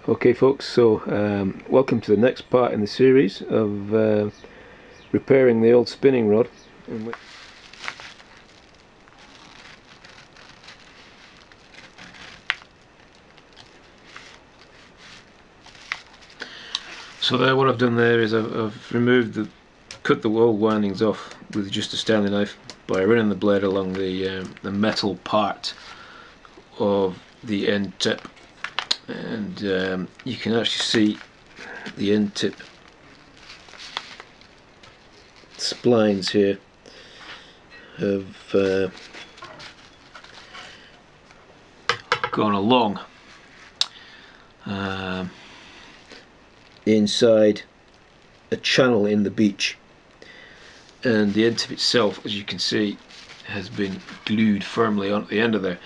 Okay folks, so welcome to the next part in the series of repairing the old spinning rod. So there, what I've done there is I've cut the old windings off with just a Stanley knife by running the blade along the metal part of the end tip, and you can actually see the end tip splines here have gone along inside a channel in the beach, and the end tip itself, as you can see, has been glued firmly onto the end of there.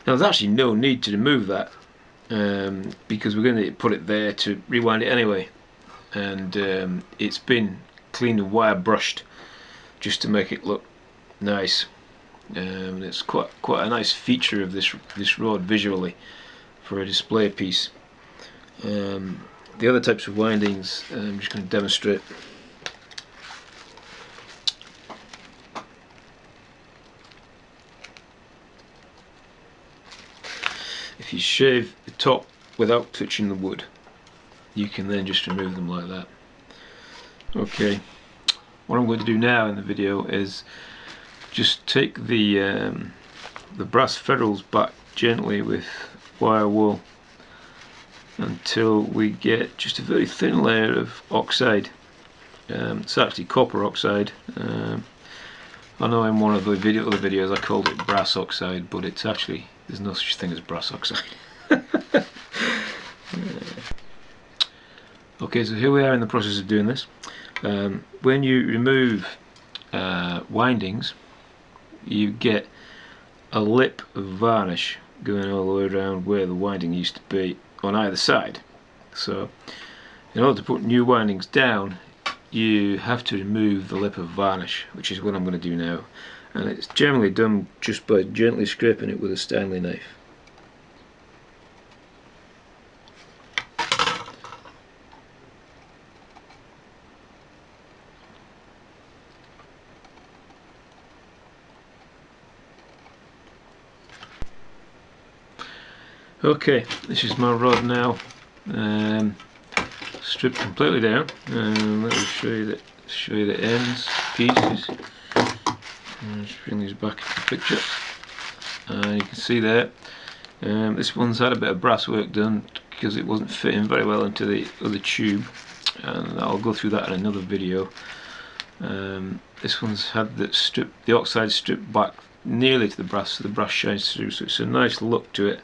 Now there's actually no need to remove that because we're going to put it there to rewind it anyway, and it's been cleaned and wire brushed just to make it look nice. It's quite a nice feature of this rod visually for a display piece. The other types of windings I'm just going to demonstrate. If you shave the top without touching the wood, you can then just remove them like that. Okay, what I'm going to do now in the video is just take the brass ferrules back gently with wire wool until we get just a very thin layer of oxide. It's actually copper oxide. I know in one of the other videos I called it brass oxide, but it's actually, there's no such thing as brass oxide. Okay, so here we are in the process of doing this. When you remove windings, you get a lip of varnish going all the way around where the winding used to be on either side. So in order to put new windings down, you have to remove the lip of varnish, which is what I'm going to do now, and it's generally done just by gently scraping it with a Stanley knife. Okay, this is my rod now, stripped completely down. Let me show you the ends, pieces. Just bring these back into the picture. You can see there, this one's had a bit of brass work done because it wasn't fitting very well into the other tube, and I'll go through that in another video. This one's had the oxide stripped back nearly to the brass, so the brass shines through, so it's a nice look to it.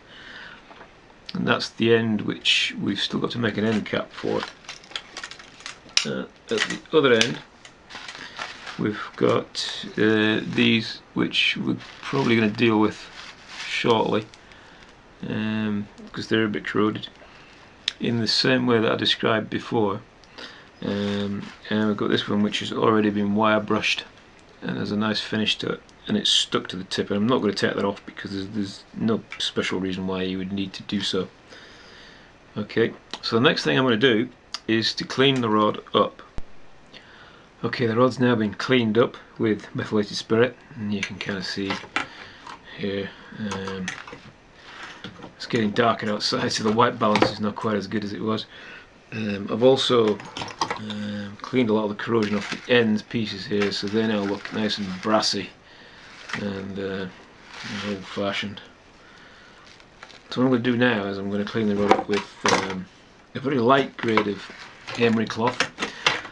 And that's the end, which we've still got to make an end cap for. At the other end, we've got these, which we're probably going to deal with shortly, because they're a bit corroded, in the same way that I described before. And we've got this one, which has already been wire brushed and has a nice finish to it, and it's stuck to the tip, and I'm not going to take that off because there's no special reason why you would need to do so. Okay, so the next thing I'm going to do is to clean the rod up. Okay, the rod's now been cleaned up with methylated spirit, and you can kind of see here, it's getting darker outside, so the white balance is not quite as good as it was. I've also cleaned a lot of the corrosion off the ends pieces here, so they now look nice and brassy and old-fashioned. So what I'm going to do now is I'm going to clean the rod up with a very light grade of emery cloth.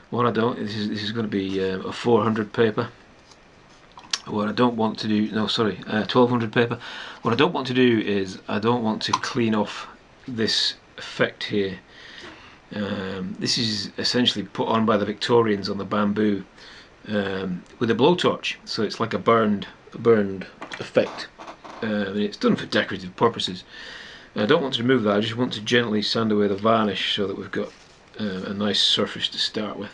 What I don't, this is going to be a 400 paper. What I don't want to do, 1200 paper. What I don't want to do is I don't want to clean off this effect here. This is essentially put on by the Victorians on the bamboo with a blowtorch, so it's like a burned effect. And it's done for decorative purposes. I don't want to remove that, I just want to gently sand away the varnish so that we've got a nice surface to start with.